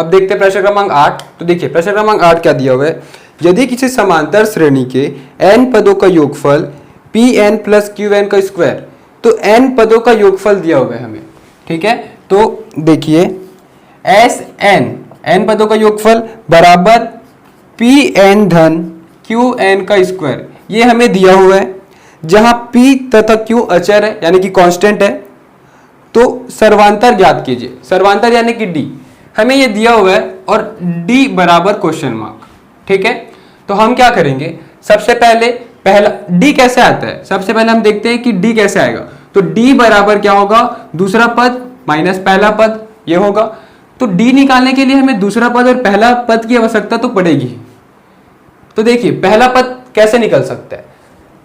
अब देखते हैं प्रश्न क्रमांक 8। तो देखिए प्रश्न क्रमांक 8 क्या दिया हुआ है, यदि किसी समांतर श्रेणी के n पदों का योगफल Pn प्लस Qn का स्क्वायर, तो n पदों का योगफल दिया हुआ है हमें, ठीक है। तो देखिए n पदों का योगफल बराबर Pn धन Qn का स्क्वायर, ये हमें दिया हुआ है, जहां P तथा Q अचर है यानी कि कांस्टेंट है। तो सर्वांतर ज्ञात कीजिए, सर्वांतर यानी कि D हमें ये दिया हुआ है और D बराबर क्वेश्चन मार्क, ठीक है। तो हम क्या करेंगे, सबसे पहले पहला D कैसे आता है, सबसे पहले हम देखते हैं कि D कैसे आएगा। तो D बराबर क्या होगा, दूसरा पद माइनस पहला पद, ये होगा। तो D निकालने के लिए हमें दूसरा पद और पहला पद की आवश्यकता तो पड़ेगी। तो देखिए पहला पद कैसे निकल सकता है,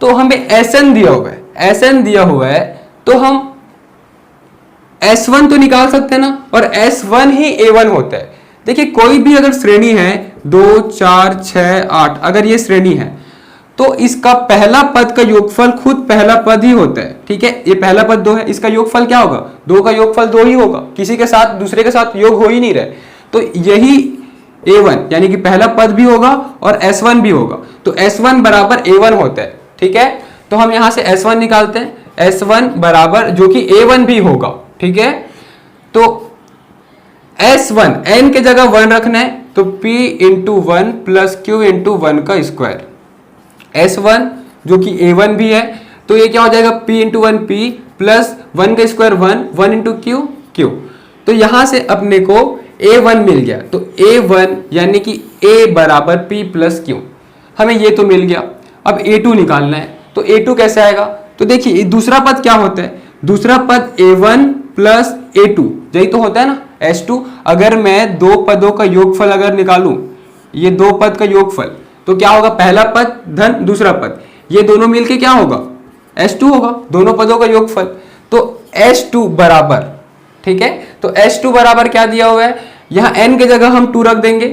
तो हमें Sn दिया हुआ है, Sn दिया हुआ है, तो हम S1 तो निकाल सकते हैं ना, और S1 ही A1 होता है। देखिए कोई भी अगर श्रेणी है 2 4 6 8, अगर ये श्रेणी है तो इसका पहला पद का योगफल खुद पहला पद ही होता है, ठीक है। ये पहला पद 2 है, इसका योगफल क्या होगा, 2 का योगफल 2 ही होगा, किसी के साथ दूसरे के साथ योग हो ही नहीं रहे। तो यही A1 यानी कि पहला पद भी होगा और S1 भी होगा, तो S1 बराबर A1 होता है, ठीक है। तो हम यहां से S1 निकालते हैं, S1 बराबर जो कि A1 भी होगा, ठीक है। तो S1 n के जगह 1 रखना है, तो P into 1 plus Q into 1 का स्क्वायर। S1 जो कि A1 भी है, तो ये क्या हो जाएगा, P इंटू 1 P प्लस 1 का स्क्वायर 1 इंटू Q। तो यहां से अपने को A1 मिल गया, तो A1 यानी कि A बराबर P प्लस Q, हमें ये तो मिल गया। अब A2 निकालना है, तो A2 कैसे आएगा, तो देखिए दूसरा पद क्या होता है, दूसरा पद A1 प्लस A2, यही तो होता है ना S2। अगर मैं दो पदों का योगफल अगर निकालूं, ये दो पद का योगफल, तो क्या होगा, पहला पद धन दूसरा पद, ये दोनों मिलके क्या होगा, S2 होगा, दोनों पदों का योगफल। तो S2 बराबर, ठीक है, तो S2 बराबर क्या दिया हुआ है, यहां n के जगह हम 2 रख देंगे,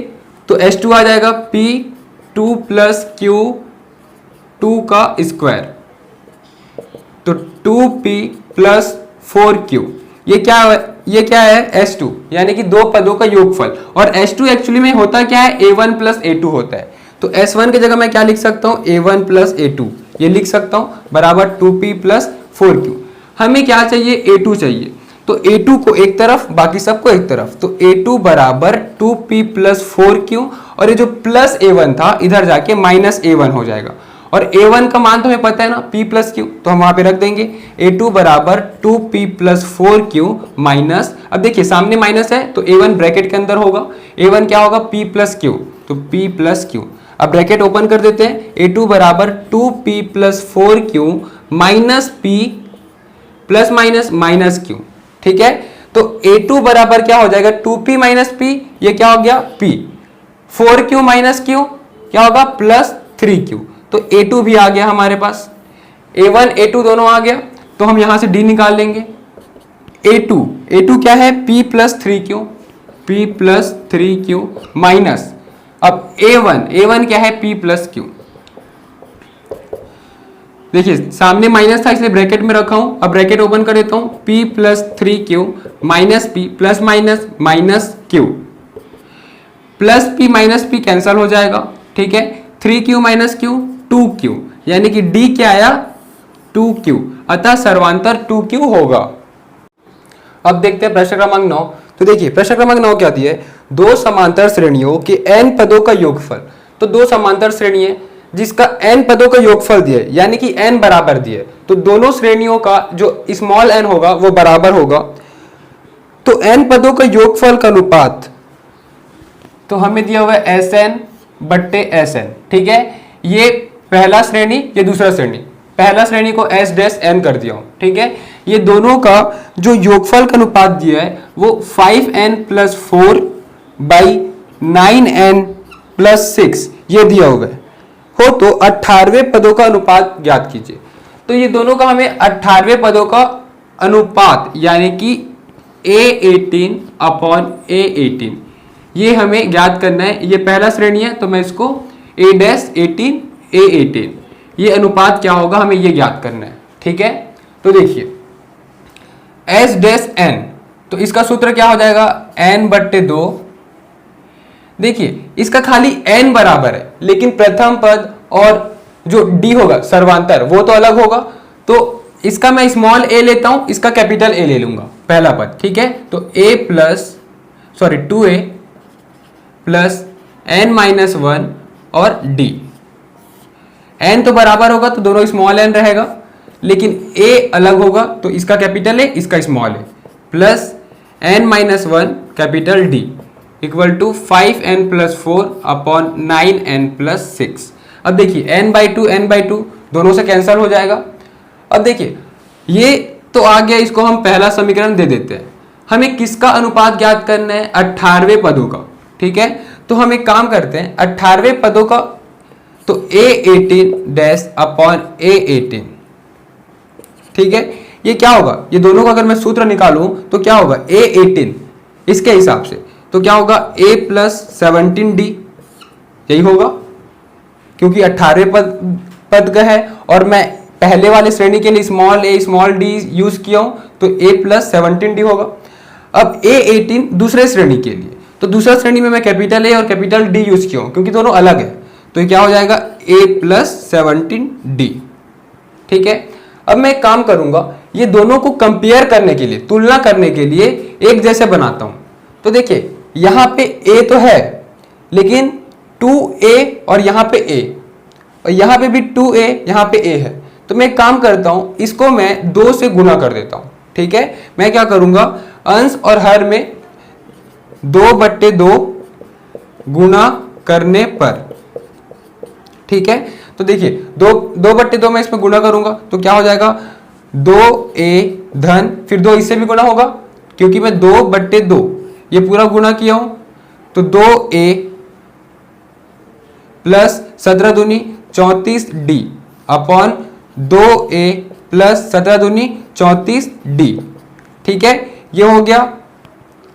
तो S2 आ जाएगा P2 प्लस Q2 का स्क्वायर, तो 2P प्लस 4Q। ये क्या है S2 यानी कि दो पदों का योगफल, और S2 एक्चुअली में होता क्या है, A1 प्लस A2 होता है। तो S1 की जगह मैं क्या लिख सकता हूं, A1 प्लस A2, ये लिख सकता हूं बराबर 2P प्लस 4Q। हमें क्या चाहिए, A2 चाहिए, तो A2 को एक तरफ बाकी सबको एक तरफ, तो A2 बराबर 2P प्लस 4Q, और ये जो प्लस A1 था इधर जाके माइनस A1 हो जाएगा, और A1 का मान तो हमें पता है ना, P प्लस Q, तो हम वहां पे रख देंगे A2 बराबर 2P प्लस 4Q माइनस, अब देखिए सामने माइनस है तो A1 ब्रैकेट के अंदर होगा, A1 क्या होगा, P प्लस Q, तो P प्लस Q। अब ब्रैकेट ओपन कर देते हैं, A2 बराबर 2P plus 4Q minus P plus minus minus Q, ठीक है। तो A2 बराबर क्या हो जाएगा, 2P माइनस P, ये क्या हो गया P, 4Q माइनस Q क्या होगा, प्लस 3Q। तो A2 भी आ गया हमारे पास, A1 A2 दोनों आ गया, तो हम यहां से D निकाल लेंगे। A2 क्या है, P plus 3Q, P plus 3Q minus, अब A1 क्या है, P प्लस Q। देखिए सामने माइनस था इसलिए ब्रैकेट में रखा हूं, अब ब्रैकेट ओपन कर देता हूं, P plus 3Q minus P plus minus minus Q, plus P minus P cancel हो जाएगा, ठीक है। 3Q माइनस Q 2Q, यानी कि D क्या आया, 2Q, अतः सर्वांतर 2Q होगा। अब देखते हैं प्रश्न क्रमांक 9। तो देखिए प्रश्न क्रमांक 9 क्या दिया है, दो समांतर श्रेणियों के n पदों का योगफल। तो दो समांतर श्रेणी है जिसका n पदों का योगफल दिया है, यानी कि n बराबर दिया है, तो दोनों श्रेणियों का जो स्मॉल n होगा वो बराबर होगा। तो n पदों का योगफल का अनुपात, तो हमें दिया हुआ है Sn बट्टे Sn, ठीक है। ये पहला श्रेणी, ये दूसरा श्रेणी, पहला श्रेणी को S डैश n कर दिया हूं, ठीक है। ये दोनों का जो योगफल का अनुपात दिया है वो 5n plus 4 by 9n plus 6 ये दिया हुआ है, हो तो 18वें पदों का अनुपात ज्ञात कीजिए। तो ये दोनों का हमें 18वें पदों का अनुपात यानी कि A18 अपॉन A18 ये हमें ज्ञात करना है। ये पहला श्रेणी है तो मैं इसको A डैश 18 A18, ये अनुपात क्या होगा हमें ये ज्ञात करना है, ठीक है। तो देखिए S डैश n, तो इसका सूत्र क्या हो जाएगा, n बट्टे 2 देखिए इसका खाली n बराबर है, लेकिन प्रथम पद और जो d होगा सर्वांतर वो तो अलग होगा। तो इसका मैं स्मॉल a लेता हूं, इसका कैपिटल A ले लूंगा पहला पद, ठीक है। तो a plus 2a plus n-1 और d, n तो बराबर होगा तो दोनों स्मॉल n रहेगा, लेकिन a अलग होगा तो इसका कैपिटल A इसका small a plus n-1 capital D equal to 5n plus 4 upon 9n plus 6। अब देखिए n/2 दोनों से कैंसिल हो जाएगा। अब देखिए ये तो आ गया, इसको हम पहला समीकरण दे देते हैं। हमें किसका अनुपात ज्ञात करना है? 18वें पदों का, ठीक है। तो हम एक काम करते हैं 18वें पदों का, तो a18 डैश अपॉन a18, ठीक है। ये क्या होगा? ये दोनों का अगर मैं सूत्र निकालूं तो क्या होगा? a18 इसके हिसाब से तो क्या होगा? a प्लस 17d, यही होगा क्योंकि 18वें पद का है और मैं पहले वाले श्रेणी के लिए small a small d use किया हूं, तो a प्लस 17d होगा। अब a18 दूसरे श्रेणी के लिए, तो दूसरा श्रेणी में मैं कैपिटल A और कैपिटल D यूज किया हूं क्योंकि दोनों अलग है, तो ये क्या हो जाएगा? a प्लस 17d, ठीक है। अब मैं एक काम करूंगा, ये दोनों को कंपेयर करने के लिए, तुलना करने के लिए एक जैसे बनाता हूं। तो देखिए यहां पे a तो है, लेकिन 2a और यहां पे a, और यहां पे भी 2a, यहां पे a है। तो मैं एक काम करता हूं, इसको मैं 2 से गुना कर देता हूं, ठीक है। मैं क्या करूंगा? अंश और हर में 2/2 गुना करने पर, ठीक है। तो देखिए 2/2 मैं इसमें गुना करूंगा तो क्या हो जाएगा? 2a धन, फिर 2 इससे भी गुना होगा क्योंकि मैं 2/2 ये पूरा गुना किया हूं, तो 2a प्लस 17 दूनी 34d अपॉन 2a प्लस 17 दूनी 34d, ठीक है। ये हो गया।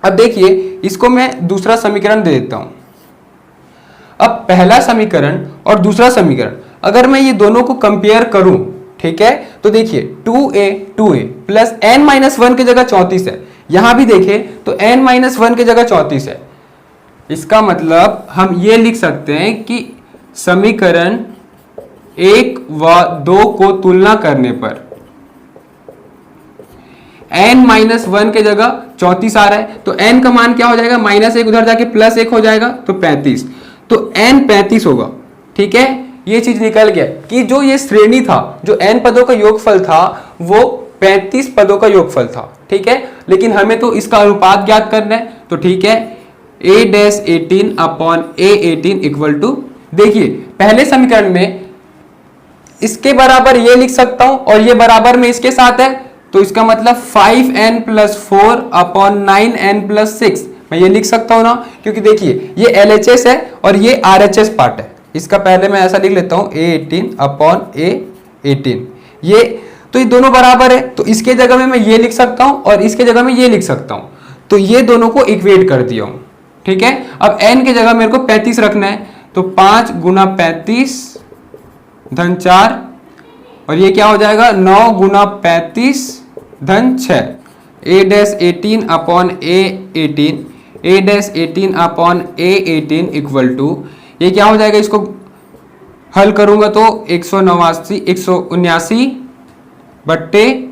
अब देखिए इसको मैं दूसरा समीकरण दे देता हूं। अब पहला समीकरण और दूसरा समीकरण अगर मैं ये दोनों को कंपेयर करूं, ठीक है, तो देखिए 2a प्लस n-1 की जगह 34 है, यहां भी देखें तो n-1 की जगह 34 है। इसका मतलब हम ये लिख सकते हैं कि समीकरण 1 व 2 को तुलना करने पर n-1 के जगह 34 आ रहा है, तो n का मान क्या हो जाएगा? -1 उधर जाके +1 हो जाएगा तो 35, तो n 35 होगा, ठीक है। ये चीज निकल गया कि जो ये श्रेणी था, जो n पदों का योगफल था वो 35 पदों का योगफल था, ठीक है। लेकिन हमें तो इसका अनुपात ज्ञात करना है, तो ठीक है a-18 upon a18 equal to, देखिए पहले समीकरण में इसके बराबर ये लिख सकता हूं और ये बराबर में इसके साथ है, तो इसका मतलब 5n plus 4 upon 9n plus 6 मैं ये लिख सकता हूं ना, क्योंकि देखिए ये LHS है और ये RHS पार्ट है। इसका पहले मैं ऐसा लिख लेता हूं a18 अपॉन a18, ये तो ये दोनों बराबर है, तो इसके जगह में मैं ये लिख सकता हूं और इसके जगह में ये लिख सकता हूं, तो ये दोनों को इक्वेट कर दिया हूं, ठीक है। अब n की जगह मेरे को 35 रखना है, तो 5 गुना 35 धन 4, और ये क्या हो जाएगा? 9 गुना 35 धन 6, a-18 upon a18, a-18 upon a18 equal to, ये क्या हो जाएगा? इसको हल करूंगा तो 179 बट्टे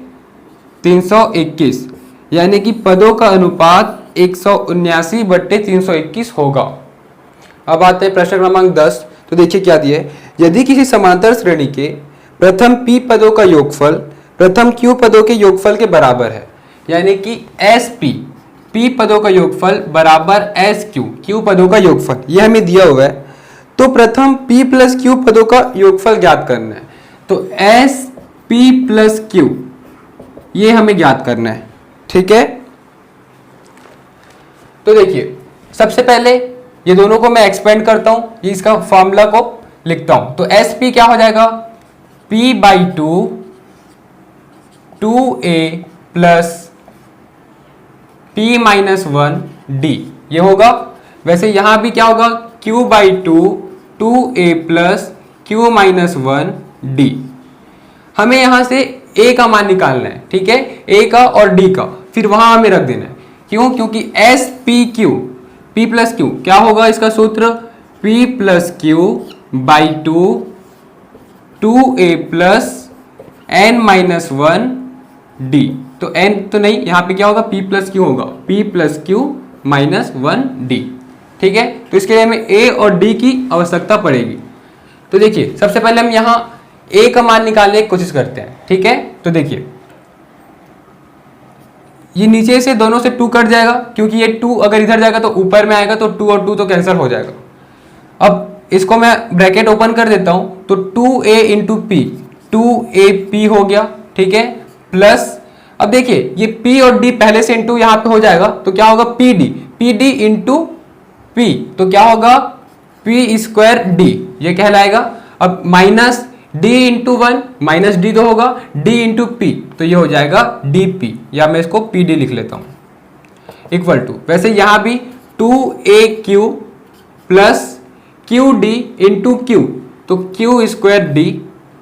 321, यानी कि पदों का अनुपात 179/321 होगा। अब आते हैं प्रश्न क्रमांक 10। तो देखिए क्या दिया है, यदि किसी समांतर श्रेणी के प्रथम p पदों का योगफल प्रथम q पदों के योगफल के बराबर है, यानी कि SP p पदों का योगफल बराबर SQ q पदों का योगफल, यह हमें दिया हुआ है, तो प्रथम p प्लस q पदों का योगफल ज्ञात करना है। तो SP प्लस q ये हमें ज्ञात करना है, ठीक है। तो देखिए सबसे पहले ये दोनों को मैं एक्सपेंड करता हूं, ये इसका फॉर्मूला को लिखता हूं, तो SP क्या हो जाएगा? p/2 2a प्लस p-1d ये होगा। वैसे यहां भी क्या होगा? q/2 2a plus q-1d। हमें यहां से a का मान निकालना है, ठीक है, a का और d का, फिर वहां हमें रख देना है। क्यों? क्योंकि SPQ P प्लस क्यू क्या होगा इसका सूत्र, P plus Q by 2a plus n minus 1 d। तो n तो नहीं, यहाँ पे क्या होगा, P प्लस क्यू होगा, P plus Q minus 1 d। ठीक है, तो इसके लिए हमें a और d की आवश्यकता पड़ेगी। तो देखिए सबसे पहले हम यहाँ a का मान निकालने की कोशिश करते हैं। ठीक है, तो देखिए ये नीचे से दोनों से 2 कट जाएगा, क्योंकि ये 2 अगर इधर जाएगा तो ऊपर में आएगा, तो 2 और 2 तो कैंसिल हो जाएगा। अब इसको मैं ब्रैकेट ओपन कर देता हूं, तो 2a इंटू पी, 2ap हो गया। ठीक है, प्लस अब देखिए ये p और d पहले से इंटू यहाँ पे हो जाएगा, तो क्या होगा pd इंटू p, तो क्या होगा p स्क्वायर d, ये कहलाएगा। अब minus d into 1 minus D तो होगा, d इंटू पी, तो ये हो जाएगा dp, या मैं इसको pd लिख लेता हूं, इक्वल टू, वैसे यहां भी 2aq plus qd into q, तो q square d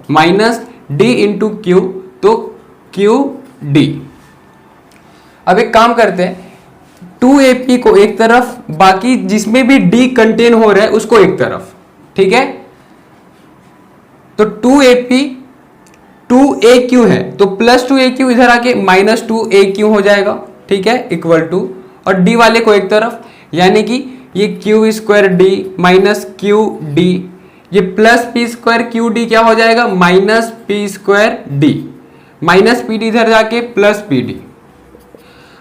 minus d into q, तो qd। अब एक काम करते हैं, 2ap को एक तरफ, बाकी जिसमें भी d कंटेन हो रहा है उसको एक तरफ। ठीक है, तो 2ap 2aq है, तो प्लस 2aq इधर आके माइनस 2aq हो जाएगा। ठीक है, इक्वल टू, और d वाले को एक तरफ, यानी कि ये q square d minus q d, ये plus p square q d क्या हो जाएगा, minus P square d, minus p d इधर जाके प्लस पी डी।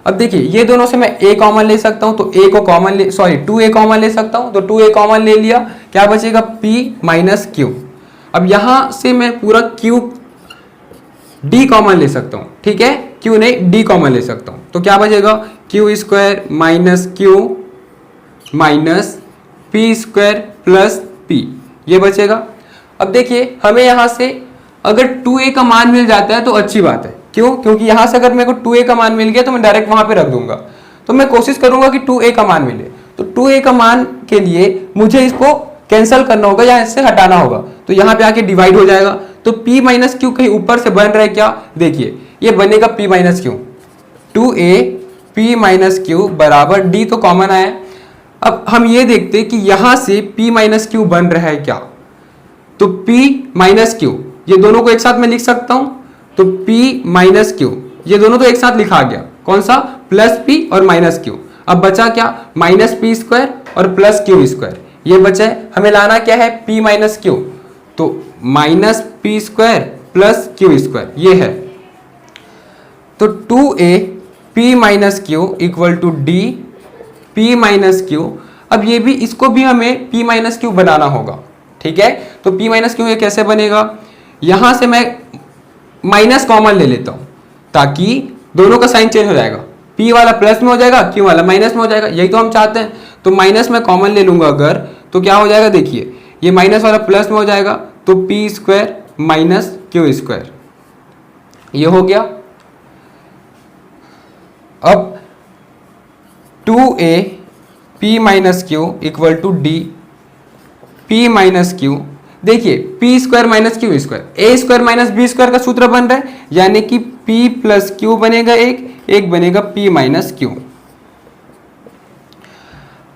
अब देखिए ये दोनों से मैं a कॉमन ले सकता हूं, तो a को कॉमन ले, सॉरी 2a कॉमन ले सकता हूं, तो 2a कॉमन ले लिया, क्या बचेगा p माइनस क्यू। अब यहां से मैं पूरा q d कॉमन ले सकता हूं। ठीक है, q नहीं d कॉमन ले सकता हूं, तो क्या बचेगा q square minus Q minus P square plus p, ये बचेगा। अब देखिए हमें यहां से अगर 2a का मान मिल जाता है तो अच्छी बात है, क्यों, क्योंकि यहां से अगर मेरे को 2a का मान मिल गया तो मैं डायरेक्ट वहां पे रख दूंगा, तो मैं कोशिश करूंगा कि 2a का मान मिले। तो 2a का मान के लिए मुझे इसको कैंसिल करना होगा या इससे हटाना होगा, तो यहाँ पे आके डिवाइड हो जाएगा, तो p माइनस क्यू कहीं ऊपर से बन रहा है क्या, देखिए ये बनेगा p minus Q, 2a p minus Q बराबर d, तो कॉमन आया। अब हम ये देखते हैं कि यहां से p माइनस क्यू बन रहा है क्या, तो p माइनस क्यू, ये दोनों को एक साथ मैं लिख सकता हूं, तो p माइनस क्यू, ये दोनों तो एक साथ लिखा गया, कौन सा, प्लस p और माइनस क्यू। अब बचा क्या, माइनस पी स्क्वायर और प्लस क्यू स्क्वायर, ये बचा है। हमें लाना क्या है, p माइनस क्यू, तो minus P square plus Q square, ये है। तो 2a p minus Q equal to d p minus Q. अब ये भी, इसको भी हमें p माइनस क्यू बनाना होगा। ठीक है, तो p माइनस क्यू ये कैसे बनेगा, यहां से मैं माइनस कॉमन ले लेता हूं, ताकि दोनों का साइन चेंज हो जाएगा, p वाला प्लस में हो जाएगा, q वाला माइनस में हो जाएगा, यही तो हम चाहते हैं। तो माइनस में कॉमन ले लूंगा अगर, तो क्या हो जाएगा, देखिए ये माइनस वाला प्लस में हो जाएगा, तो p square minus Q square, ये हो गया। अब 2a p minus Q equal to d p minus Q, देखिए p square minus Q square, a square minus b square का सूत्र बन रहा है, यानी कि p प्लस क्यू बनेगा, एक बनेगा p माइनस क्यू।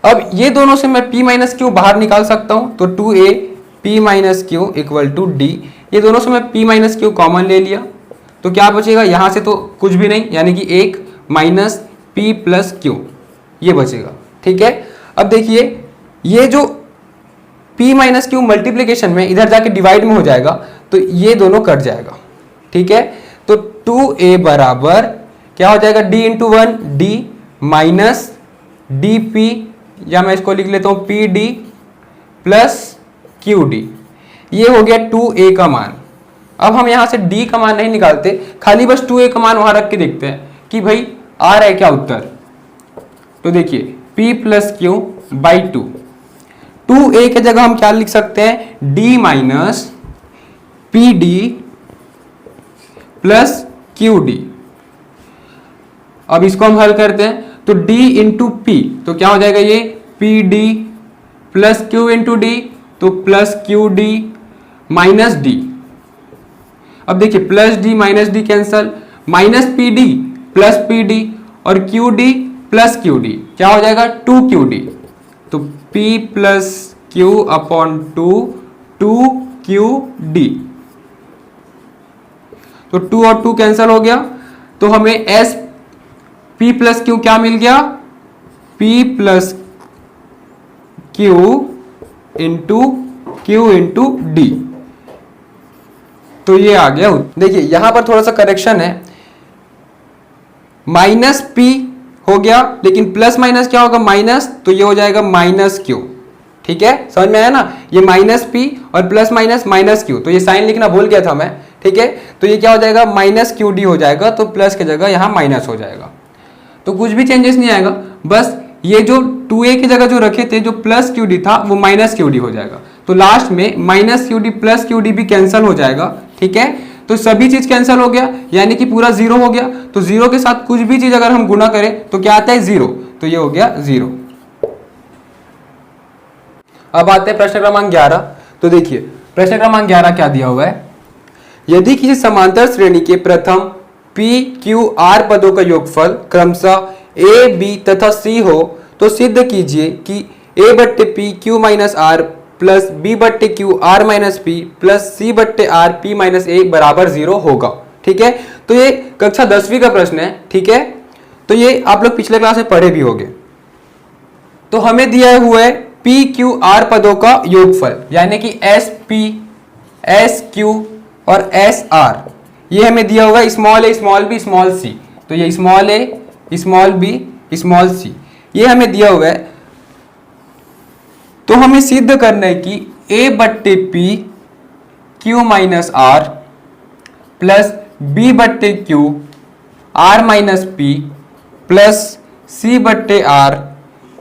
अब ये दोनों से मैं p माइनस क्यू बाहर निकाल सकता हूं, तो 2a p minus Q equal to d, ये दोनों से मैं p माइनस क्यू कॉमन ले लिया, तो क्या बचेगा, यहां से तो कुछ भी नहीं, यानी कि 1 माइनस p प्लस क्यू, ये बचेगा। ठीक है, अब देखिए ये जो p माइनस क्यू मल्टीप्लीकेशन में इधर जाके डिवाइड में हो जाएगा, तो ये दोनों कट जाएगा। ठीक है, तो 2a बराबर क्या हो जाएगा, d into 1 d minus dp, या मैं इसको लिख लेता हूं pd प्लस qd, ये हो गया 2a का मान। अब हम यहां से d का मान नहीं निकालते, खाली बस 2a का मान वहां रख के देखते हैं कि भाई आ रहा है क्या उत्तर। तो देखिए p plus Q by 2a के जगह हम क्या लिख सकते हैं, d minus p d plus q D. अब इसको हम हल करते हैं, तो d इंटू पी, तो क्या हो जाएगा, ये p d plus q into d, तो plus q d minus d. अब देखिए plus d minus d cancel, minus p d plus p d और q d plus q d, क्या हो जाएगा 2 क्यू डी। तो P plus q upon 2 d. तो 2 और 2 कैंसिल हो गया, तो हमें एस P प्लस क्यू क्या मिल गया, P plus q into d. तो ये आ गया। देखिए यहां पर थोड़ा सा करेक्शन है, माइनस P हो गया, लेकिन प्लस माइनस क्या होगा, माइनस, तो ये हो जाएगा माइनस क्यू। ठीक है, समझ में आया ना, ये माइनस P और प्लस माइनस माइनस क्यू, तो ये साइन लिखना भूल गया था मैं। ठीक है, तो ये क्या हो जाएगा, माइनस क्यू डी हो जाएगा, तो प्लस की जगह यहां माइनस हो जाएगा। तो कुछ भी चेंजेस नहीं आएगा, बस ये जो 2a की जगह जो रखे थे, जो प्लस क्यू डी था, वो माइनस क्यू डी हो जाएगा। तो लास्ट में minus q d plus q D भी कैंसिल हो जाएगा। ठीक है, तो सभी चीज कैंसिल हो गया, यानी कि पूरा जीरो हो गया। तो जीरो के साथ कुछ भी चीज अगर हम गुना करें तो क्या आता है, जीरो। तो ये हो गया जीरो। अब आते हैं प्रश्न क्रमांक 11। तो देखिए प्रश्न क्रमांक 11 क्या दिया हुआ है, यदि किसी समांतर श्रेणी के प्रथम P, Q, R पदों का योगफल क्रमशः A, B तथा C हो, तो सिद्ध कीजिए कि A बट्टे P Q minus R plus B बट्टे Q R minus P plus C बट्टे R P माइनस A बराबर 0 होगा। ठीक है, तो ये कक्षा 10वीं का प्रश्न है। ठीक है, तो ये आप लोग पिछले क्लास में पढ़े भी होंगे। तो हमें दिया हुआ है P, Q, R पदों का योगफल, यानी कि S P, S Q और S R, ये हमें दिया होगा small a small b small c। तो ये small a small b small c ये हमें दिया हुआ है। तो हमें सिद्ध करना है कि a बट्टे p q minus r plus b बट्टे q r minus p plus c बट्टे r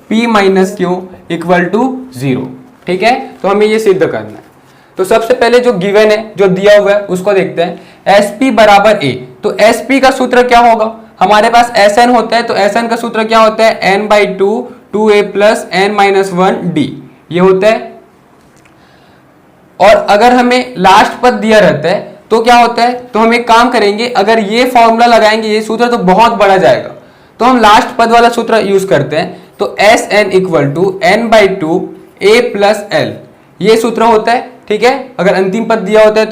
p minus q equal to 0। ठीक है, तो हमें ये सिद्ध करना है। तो सबसे पहले जो गिवन है, जो दिया हुआ है, उसको देखते हैं। SP बराबर A, तो SP का सूत्र क्या होगा, हमारे पास SN होता है, तो SN का सूत्र क्या होता है, N by 2 2A plus N minus 1 D, ये होता है। और अगर हमें लास्ट पद दिया रहता है तो क्या होता है, तो हम एक काम करेंगे, अगर ये फॉर्मूला लगाएंगे, ये सूत्र तो बहुत बड़ा जाएगा, तो हम लास्ट पद वाला सूत्र यूज करते हैं। तो SN equal to N by 2 A plus L, ये सूत्र होता है। ठीक है, अगर अंतिम पद दिया होता है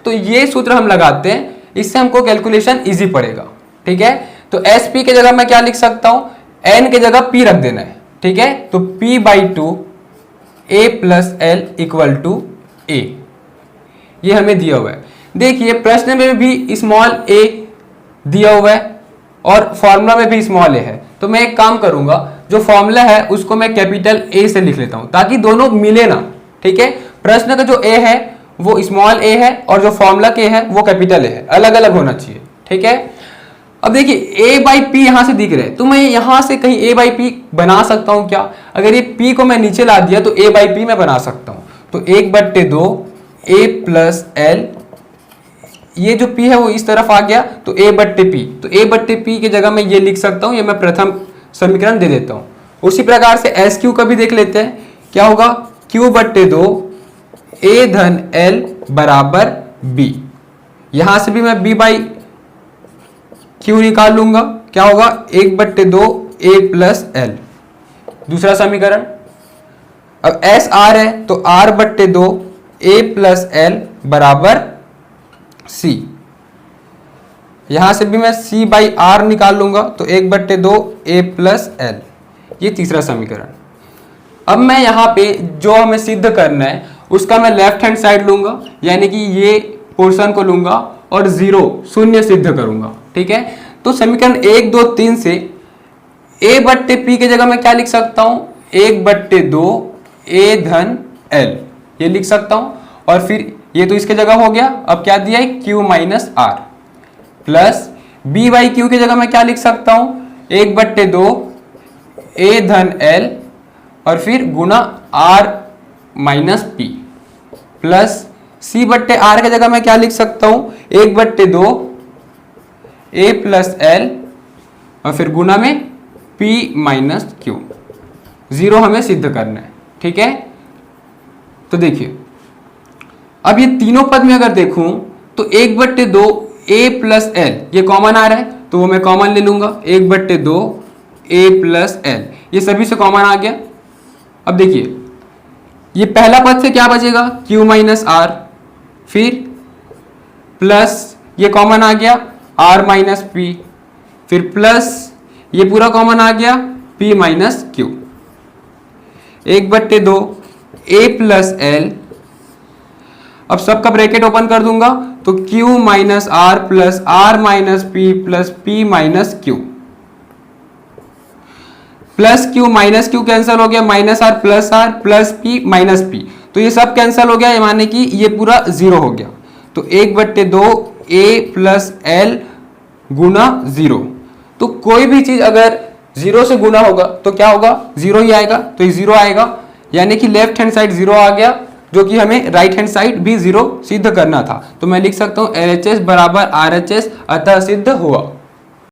तो ये सूत्र हम लगाते हैं, इससे हमको कैलकुलेशन इजी पड़ेगा। ठीक है, तो SP के जगह मैं क्या लिख सकता हूं, N के जगह P रख देना है। ठीक है, तो P by 2 A plus L equal to A, ये हमें दिया हुआ है। देखिए प्रश्न में भी स्मॉल a दिया हुआ है और फॉर्मूला में भी स्मॉल a है, तो मैं एक काम करूंगा, जो फॉर्मूला है उसको मैं कैपिटल A से लिख लेता हूं ताकि दोनों मिले ना। ठीक है, प्रश्न का जो a है वो स्मॉल a है और जो फॉर्मूला के है वो कैपिटल A है, अलग अलग होना चाहिए। ठीक है, अब देखिए a बाई पी यहां से दिख रहे हैं, तो मैं यहां से कहीं a बाई पी बना सकता हूं क्या, अगर ये p को मैं नीचे ला दिया तो a बाई पी मैं बना सकता हूं। तो 1/2 a प्लस l, ये जो p है वो इस तरफ आ गया, तो a/p, तो a/p की जगह मैं ये लिख सकता हूं, ये मैं प्रथम समीकरण दे देता हूं। उसी प्रकार से SQ का भी देख लेते हैं, क्या होगा, q/2 a धन l बराबर b, यहां से भी मैं b बाई q निकाल लूंगा, क्या होगा 1/2 a प्लस l। दूसरा समीकरण, अब S R है तो r/2 a प्लस l बराबर c, यहां से भी मैं c बाई r निकाल लूंगा, तो 1/2 a प्लस l, ये तीसरा समीकरण। अब मैं यहाँ पे जो हमें सिद्ध करना है उसका मैं लेफ्ट हैंड साइड लूंगा, यानी कि ये पोर्शन को लूंगा और 0 शून्य सिद्ध करूंगा। ठीक है, तो समीकरण 1 2 3 से a/p की जगह मैं क्या लिख सकता हूं, 1/2 a धन l, ये लिख सकता हूं, और फिर ये तो इसके जगह हो गया। अब क्या दिया है, q minus r plus b by Q की जगह मैं क्या लिख सकता हूं, 1/2 a धन l और फिर गुना r minus p plus c/r की जगह मैं क्या लिख सकता हूं, 1/2 a प्लस l और फिर गुना में p माइनस q, 0 हमें सिद्ध करना है। ठीक है, तो देखिए अब ये तीनों पद में अगर देखूं तो 1/2 a प्लस l ये कॉमन आ रहा है, तो वो मैं कॉमन ले लूंगा, 1/2 a प्लस l, ये सभी से कॉमन आ गया। अब देखिए ये पहला पद से क्या बचेगा, q माइनस आर, फिर प्लस ये कॉमन आ गया r माइनस पी, फिर प्लस ये पूरा कॉमन आ गया p minus Q, 1/2 a plus L. अब सबका ब्रैकेट ओपन कर दूंगा तो q minus R plus r minus P plus p minus Q, plus Q minus Q cancel हो गया, minus R plus P minus P, तो ये सब कैंसिल हो गया, ये माने कि ये पूरा जीरो हो गया। तो 1/2 a plus L Guna zero, तो कोई भी चीज अगर जीरो से गुना होगा तो क्या होगा, जीरो ही आएगा, तो ये जीरो आएगा, यानी कि लेफ्ट हैंड साइड जीरो आ गया, जो कि हमें राइट हैंड साइड भी जीरो सिद्ध करना था। तो मैं लिख सकता हूं LHS बराबर RHS, अतः सिद्ध हुआ।